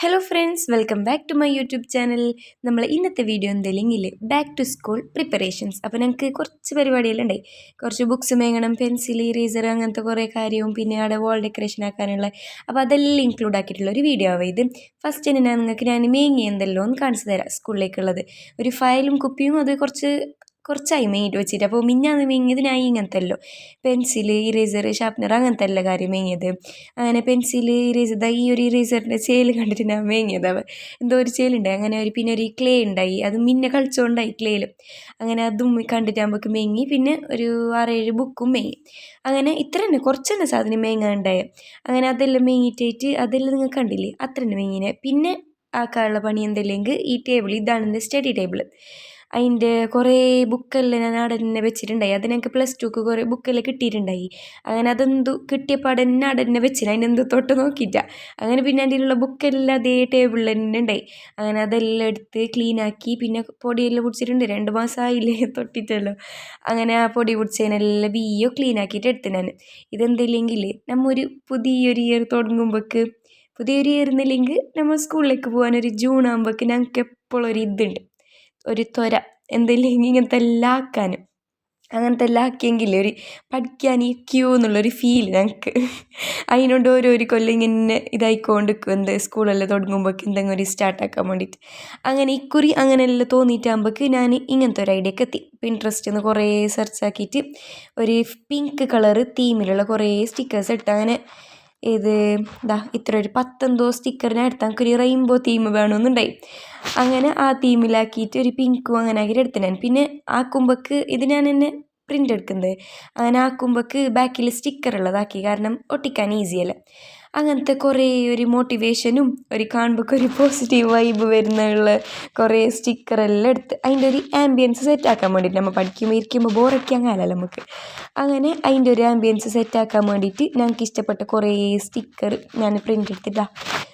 Hello friends, welcome back to my YouTube channel. നമ്മൾ ഇന്നത്തെ video എന്തെങ്കിലും ബാക്ക് ടു സ്കൂൾ പ്രിപ്പറേഷൻസ്. അപ്പോൾ ഞങ്ങൾക്ക് കുറച്ച് പരിപാടികളുണ്ടായി. കുറച്ച് ബുക്സ് മേങ്ങണം, പെൻസിൽ, ഇറേസർ, അങ്ങനത്തെ കുറേ കാര്യവും പിന്നെ അവിടെ വാൾ ഡെക്കറേഷൻ ആക്കാനുള്ള. അപ്പോൾ അതെല്ലാം ഇൻക്ലൂഡ് ആക്കിയിട്ടുള്ള ഒരു വീഡിയോ ആവും ഇത്. ഫസ്റ്റ് തന്നെ ഞാൻ മേങ്ങി എന്തെല്ലാം ഒന്ന് കാണിച്ചു തരാം. സ്കൂളിലേക്കുള്ളത് ഒരു ഫയലും കുപ്പിയും, അത് കുറച്ചായി മേങ്ങിയിട്ട് വെച്ചിട്ട്. അപ്പോൾ മിഞ്ഞാന്ന് മേങ്ങിയത് ഞാൻ ഇങ്ങനത്തെ എല്ലാം പെൻസിൽ, ഇറേസർ, ഷാർപ്നർ, അങ്ങനത്തെ എല്ലാ കാര്യം മേങ്ങിയത്. അങ്ങനെ പെൻസിൽ, ഇറേസർ, ഈ ഒരു ഇറേസറിൻ്റെ ചേല് കണ്ടിട്ട് ഞാൻ മേങ്ങിയതാണ്. എന്തോ ഒരു ചേലുണ്ടായി, അങ്ങനെ പിന്നെ ഒരു ക്ലേ ഉണ്ടായി, അത് കളിച്ചുകൊണ്ടായി ക്ലേയിൽ. അങ്ങനെ അതും കണ്ടിട്ടാകുമ്പോഴേക്ക് മേങ്ങി. പിന്നെ ഒരു 6-7 ബുക്കും മേങ്ങി. അങ്ങനെ ഇത്ര തന്നെ, കുറച്ച് തന്നെ സാധനം മേങ്ങാനുണ്ടായ. അങ്ങനെ അതെല്ലാം മേങ്ങിയിട്ടായിട്ട് അതെല്ലാം നിങ്ങൾ കണ്ടില്ലേ, അത്ര തന്നെ മേങ്ങിനെ. പിന്നെ ആക്കാനുള്ള പണി എന്തെല്ലെങ്കിൽ ഈ ടേബിൾ, ഇതാണ് എൻ്റെ സ്റ്റഡി ടേബിൾ. അതിൻ്റെ കുറേ ബുക്കെല്ലാം ഞാൻ അവിടെ തന്നെ വെച്ചിട്ടുണ്ടായി. അത് ഞങ്ങൾക്ക് +2ക്ക് കുറേ ബുക്കെല്ലാം കിട്ടിയിട്ടുണ്ടായി. അങ്ങനെ അതെന്തു കിട്ടിയപ്പോൾ അവിടെ തന്നെ വെച്ചിന്, അതിനെന്ത് തൊട്ട് നോക്കിയിട്ടാണ്. അങ്ങനെ പിന്നെ അതിലുള്ള ബുക്കെല്ലാം അതേ ടേബിളിൽ തന്നെ ഉണ്ടായി. അങ്ങനെ അതെല്ലാം എടുത്ത് ക്ലീനാക്കി. പിന്നെ പൊടിയെല്ലാം പിടിച്ചിട്ടുണ്ട്, 2 മാസമായില്ലേ തൊട്ടിട്ടല്ലോ. അങ്ങനെ ആ പൊടി പിടിച്ചതിനെല്ലാം ക്ലീൻ ആക്കിയിട്ട് എടുത്ത് ഞാൻ. ഇതെന്തില്ലെങ്കിൽ നമ്മൾ ഒരു പുതിയൊരു ഇയർ തുടങ്ങുമ്പോഴേക്ക്, പുതിയൊരു ഇയർ എന്നില്ലെങ്കിൽ നമ്മൾ സ്കൂളിലേക്ക് പോകാൻ ഒരു ജൂൺ ആകുമ്പോഴേക്ക് ഞങ്ങൾക്ക് എപ്പോഴും ഒരു ഇതുണ്ട്, ഒരു ത്വര എന്തെങ്കിലും ഇങ്ങനത്തെ എല്ലാം ആക്കാൻ. അങ്ങനത്തെ എല്ലാം ആക്കിയെങ്കിൽ ഒരു പഠിക്കാൻ എന്നുള്ളൊരു ഫീൽ ഞങ്ങൾക്ക്. അതിനോട് ഓരോരു കൊല്ലം ഇങ്ങനെ ഇതായിക്കൊണ്ടിരിക്കും, സ്കൂളെല്ലാം തുടങ്ങുമ്പോഴേക്ക് എന്തെങ്കിലും ഒരു സ്റ്റാർട്ടാക്കാൻ വേണ്ടിയിട്ട്. അങ്ങനെ ഇക്കുറി അങ്ങനെയെല്ലാം തോന്നിയിട്ടാകുമ്പോഴേക്ക് ഞാൻ ഇങ്ങനത്തെ ഒരു ഐഡിയക്ക് എത്തി. പിൻട്രസ്റ്റിൽ നിന്ന് കുറേ സെർച്ച് ആക്കിയിട്ട് ഒരു പിങ്ക് കളർ തീമിലുള്ള കുറേ സ്റ്റിക്കേഴ്സ് എടുത്ത്. അങ്ങനെ ഇത്ര ഒരു 10 സ്റ്റിക്കറിനെ എടുത്ത് എനിക്കൊരു റെയിൻബോ തീം വേണമെന്നുണ്ടായി. അങ്ങനെ ആ തീമിലാക്കിയിട്ട് ഒരു പിങ്കും അങ്ങനെ ആക്കിയിട്ട് എടുത്ത് ഞാൻ. പിന്നെ ആക്കുമ്പോഴേക്ക് ഇത് ഞാൻ തന്നെ പ്രിൻ്റ് എടുക്കുന്നത്. അങ്ങനെ ആക്കുമ്പോഴേക്ക് ബാക്കിൽ സ്റ്റിക്കർ ഉള്ളതാക്കി, കാരണം ഒട്ടിക്കാൻ ഈസിയല്ല. അങ്ങനത്തെ കുറേ ഒരു മോട്ടിവേഷനും ഒരു കാണുമ്പോഴേക്ക് ഒരു പോസിറ്റീവ് വൈബ് വരുന്നുള്ള കുറേ സ്റ്റിക്കറെല്ലാം എടുത്ത് അതിൻ്റെ ഒരു ആംബിയൻസ് സെറ്റാക്കാൻ വേണ്ടിയിട്ട്, നമ്മൾ പഠിക്കുമ്പോൾ ഇരിക്കുമ്പോൾ ബോറടിക്കാൻ കാലമല്ല നമുക്ക്. അങ്ങനെ അതിൻ്റെ ഒരു ആംബിയൻസ് സെറ്റാക്കാൻ വേണ്ടിയിട്ട് ഞങ്ങൾക്ക് ഇഷ്ടപ്പെട്ട കുറേ സ്റ്റിക്കർ ഞാൻ പ്രിൻ്റ് എടുത്തിട്ടാണ്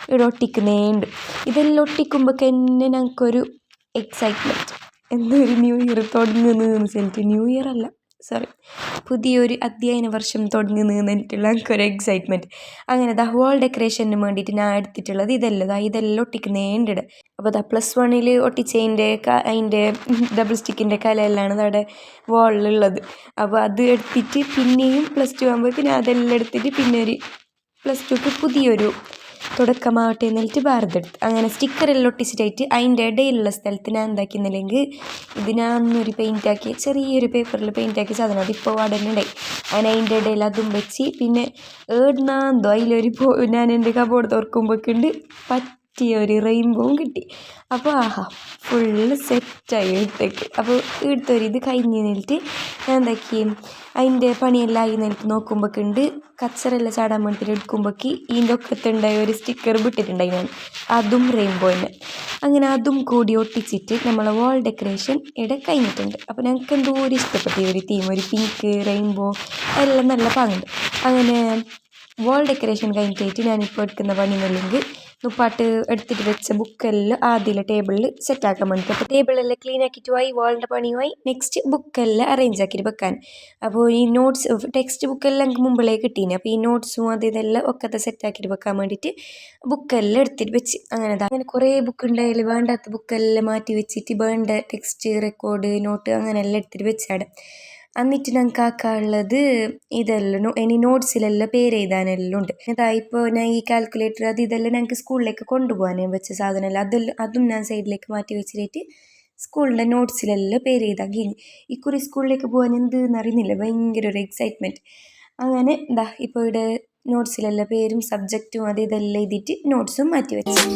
ഇവിടെ ഒട്ടിക്കുന്നേണ്ട്. ഇതെല്ലാം ഒട്ടിക്കുമ്പോഴേക്ക് തന്നെ ഞങ്ങൾക്കൊരു എക്സൈറ്റ്മെൻറ്റ്, എന്തൊരു ന്യൂ ഇയർ തുടങ്ങുന്നതെന്ന് വെച്ചിട്ട്, ന്യൂ ഇയർ അല്ല സോറി, പുതിയൊരു അധ്യയന വർഷം തുടങ്ങുന്നതെന്ന് എനിക്കുള്ള എനിക്കൊരു എക്സൈറ്റ്മെൻറ്റ്. അങ്ങനെ വാൾ ഡെക്കറേഷന് വേണ്ടിയിട്ട് ഞാൻ എടുത്തിട്ടുള്ളത് ഇതെല്ലാം ഒട്ടിക്കുന്നേണ്ട്. അപ്പോൾ +1 ഒട്ടിച്ചതിൻ്റെ അതിൻ്റെ ഡബിൾ സ്റ്റിക്കിൻ്റെ കലയെല്ലാം അവിടെ വാളിലുള്ളത്. അപ്പോൾ അത് എടുത്തിട്ട് പിന്നെയും +2 ആകുമ്പോഴേക്ക് ഞാൻ അതെല്ലാം എടുത്തിട്ട് പിന്നെ ഒരു +2ക്ക് പുതിയൊരു തുടക്കമാവട്ടെ എന്നിട്ട് ഭാരതെടുത്ത്. അങ്ങനെ സ്റ്റിക്കറെല്ലാം ഒട്ടിച്ചിട്ടായിട്ട് അതിൻ്റെ ഇടയിലുള്ള സ്ഥലത്ത് ഞാൻ എന്താക്കിയെന്നില്ലെങ്കിൽ ഇതിനൊന്നൊരു പെയിൻറ്റാക്കി, ചെറിയൊരു പേപ്പറിൽ പെയിൻറ്റാക്കി സാധനം, അതിപ്പോൾ അവിടെ ഉണ്ടായി. അങ്ങനെ അതിൻ്റെ ഇടയിൽ അതും വെച്ച്. പിന്നെ ഏടുന്നാന്തോ അതിലൊരു ഞാൻ എൻ്റെ കബോർഡ് തുറക്കുമ്പോഴേക്കുണ്ട് പറ്റിയ ഒരു റെയിൻബോവും കിട്ടി. അപ്പോൾ ഫുള്ള് സെറ്റായി എടുത്തേക്ക്. അപ്പോൾ ഇത് കഴിഞ്ഞ് നിന്നിട്ട് ഞാൻ എന്താക്കി, അതിൻ്റെ പണിയെല്ലാം ആയി നിന്നിട്ട് നോക്കുമ്പോഴേക്കുണ്ട് കച്ചറെല്ലാം ചാടാൻ വേണ്ടിയിട്ട് എടുക്കുമ്പോഴേക്ക് ഇതിൻ്റെ ഒക്കത്തുണ്ടായ ഒരു സ്റ്റിക്കർ വിട്ടിട്ടുണ്ടായി ഞാൻ, അതും റെയിൻബോ തന്നെ. അങ്ങനെ അതും കൂടി ഒട്ടിച്ചിട്ട് നമ്മളെ വാൾ ഡെക്കറേഷൻ ഇവിടെ കഴിഞ്ഞിട്ടുണ്ട്. അപ്പോൾ ഞങ്ങൾക്ക് എന്തോ ഒരു ഇഷ്ടപ്പെട്ട ഒരു തീം, ഒരു പിങ്ക് റെയിൻബോ എല്ലാം നല്ല പാങ്ങുണ്ട്. അങ്ങനെ വാൾ ഡെക്കറേഷൻ കഴിഞ്ഞിട്ട് ഞാനിപ്പോൾ എടുക്കുന്ന പണിയെന്നല്ലെങ്കിൽ പാട്ട് എടുത്തിട്ട് വെച്ച ബുക്കെല്ലാം ആദ്യം ടേബിളിൽ സെറ്റാക്കാൻ വേണ്ടിയിട്ട്. അപ്പോൾ ടേബിളെല്ലാം ക്ലീൻ ആക്കിയിട്ട് പോയി, വാളിൻ്റെ പണിയുമായി. നെക്സ്റ്റ് ബുക്കെല്ലാം അറേഞ്ച് ആക്കിയിട്ട് വെക്കാൻ. അപ്പോൾ ഈ നോട്ട്സ്, ടെക്സ്റ്റ് ബുക്കെല്ലാം എനിക്ക് മുമ്പിലേ കിട്ടീന്. അപ്പോൾ ഈ നോട്ട്സും ഇതെല്ലാം ഒക്കെ സെറ്റാക്കിയിട്ട് വെക്കാൻ വേണ്ടിയിട്ട് ബുക്കെല്ലാം എടുത്തിട്ട് വെച്ച്. അങ്ങനെ കുറേ ബുക്ക് ഉണ്ടായാലും വേണ്ടാത്ത ബുക്കെല്ലാം മാറ്റി വെച്ചിട്ട് വേണ്ട ടെക്സ്റ്റ്, റെക്കോർഡ്, നോട്ട് അങ്ങനെയെല്ലാം എടുത്തിട്ട് വെച്ചാടെ. എന്നിട്ട് ഞങ്ങൾക്ക് ആക്കാനുള്ളത് ഇതെല്ലാം ഇനി നോട്ട്സിലെല്ലാം പേര് എഴുതാനെല്ലാം ഉണ്ട്. ഇപ്പോൾ ഞാൻ ഈ കാൽക്കുലേറ്റർ ഇതെല്ലാം ഞങ്ങൾക്ക് സ്കൂളിലേക്ക് കൊണ്ടുപോകാൻ വെച്ച സാധനമല്ല, അതും ഞാൻ സൈഡിലേക്ക് മാറ്റി വെച്ചിട്ട് സ്കൂളിൻ്റെ നോട്ട്സിലെല്ലാം പേര് എഴുതാൻ കഴിഞ്ഞു. ഇക്കുറി സ്കൂളിലേക്ക് പോകാൻ എന്തെന്ന് അറിയുന്നില്ല, ഭയങ്കര ഒരു എക്സൈറ്റ്മെൻറ്റ്. അങ്ങനെ ഇപ്പോൾ ഇവിടെ നോട്ട്സിലെല്ലാം പേരും സബ്ജക്റ്റും ഇതെല്ലാം എഴുതിയിട്ട് നോട്ട്സും മാറ്റി വെച്ചു.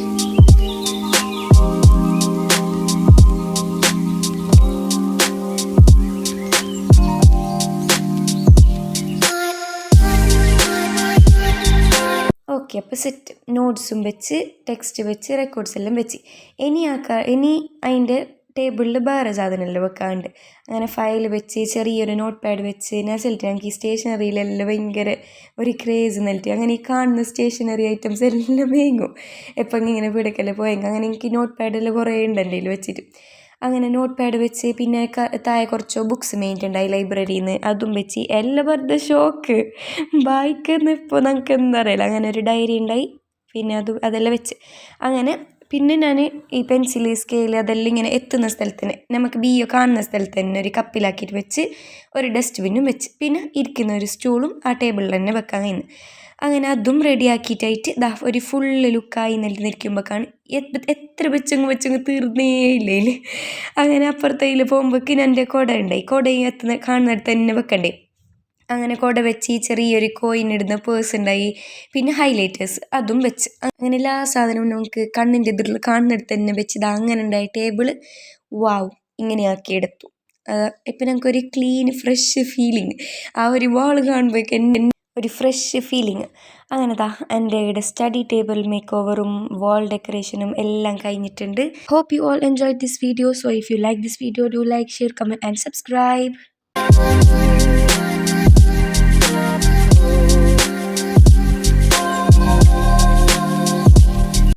ഓക്കെ, അപ്പോൾ സെറ്റ്. നോട്ട്സും വെച്ച്, ടെക്സ്റ്റ് വെച്ച്, റെക്കോർഡ്സ് എല്ലാം വെച്ച്. ഇനി അതിൻ്റെ ടേബിളിൽ വേറെ സാധനമെല്ലാം വെക്കാറുണ്ട്. അങ്ങനെ ഫയൽ വെച്ച്, ചെറിയൊരു നോട്ട് പാഡ് വെച്ച് ഞാൻ ഞങ്ങൾക്ക് ഈ സ്റ്റേഷനറിയിലെല്ലാം ഭയങ്കര ഒരു ക്രേസ് നൽകി. അങ്ങനെ ഈ കാണുന്ന സ്റ്റേഷനറി ഐറ്റംസ് എല്ലാം വേങ്ങും എപ്പം ഇങ്ങനെ വീടൊക്കെല്ലാം പോയെങ്കിൽ. അങ്ങനെ എനിക്ക് നോട്ട് പാഡെല്ലാം കുറേ ഉണ്ട് എൻ്റെ കയ്യിൽ വെച്ചിട്ട്. അങ്ങനെ നോട്ട് പാഡ് വെച്ച്, പിന്നെ താഴെ കുറച്ചോ ബുക്സ് മേങ്ങിയിട്ടുണ്ടായി ലൈബ്രറിയിൽ നിന്ന്, അതും വെച്ച്. എല്ലാം വെറുതെ ഷോക്ക്, വായിക്കുന്ന ഇപ്പോൾ നമുക്ക് എന്താ അറിയില്ല. അങ്ങനെ ഒരു ഡയറി ഉണ്ടായി, പിന്നെ അതെല്ലാം വെച്ച് അങ്ങനെ പിന്നെ ഞാൻ ഈ പെൻസിൽ സ്കെയിൽ അതെല്ലാം ഇങ്ങനെ എത്തുന്ന സ്ഥലത്ത് തന്നെ നമുക്ക് ബിയോ കാണുന്ന സ്ഥലത്ത് തന്നെ ഒരു കപ്പിലാക്കിയിട്ട് വെച്ച് ഒരു ഡസ്റ്റ്ബിന്നും വെച്ച് പിന്നെ ഇരിക്കുന്ന ഒരു സ്റ്റൂളും ആ ടേബിളിൽ തന്നെ വെക്കാൻ കഴിയുന്നു. അങ്ങനെ അതും റെഡിയാക്കിയിട്ടായിട്ട് ഒരു ഫുള്ള് ലുക്കായി നിൽക്കുമ്പോഴേക്കാണ് എത്ര വെച്ചങ്ങ് തീർന്നേ ഇല്ലേ. അങ്ങനെ അപ്പുറത്തേൽ പോകുമ്പോഴേക്കും എൻ്റെ കുട ഉണ്ടായി, കുടയും കാണുന്നിടത്ത് തന്നെ വെക്കണ്ടേ. അങ്ങനെ കുട വെച്ച് ചെറിയൊരു കോയിൻ ഇടുന്ന പേഴ്സ് ഉണ്ടായി, പിന്നെ ഹൈലൈറ്റേഴ്സ് അതും വെച്ച് അങ്ങനെ എല്ലാ സാധനവും നമുക്ക് കണ്ണിൻ്റെ എതിരിൽ കാണുന്നിടത്ത് തന്നെ വെച്ചത്. അങ്ങനെ ഉണ്ടായി ടേബിള്. വാവ്, ഇങ്ങനെയാക്കി എടുത്തു. ഇപ്പം ഞങ്ങൾക്കൊരു ക്ലീൻ ഫ്രഷ് ഫീലിംഗ്, ആ ഒരു വാൾ കാണുമ്പോഴേക്കും ഒരു ഫ്രഷ് ഫീലിംഗ്. അങ്ങനെതാ എൻ്റെ ഇവിടെ സ്റ്റഡി ടേബിൾ മേക്ക് ഓവറും വാൾ ഡെക്കറേഷനും എല്ലാം കഴിഞ്ഞിട്ടുണ്ട്. Hope you all enjoy this video. So if you like this video, do like, share, comment and subscribe.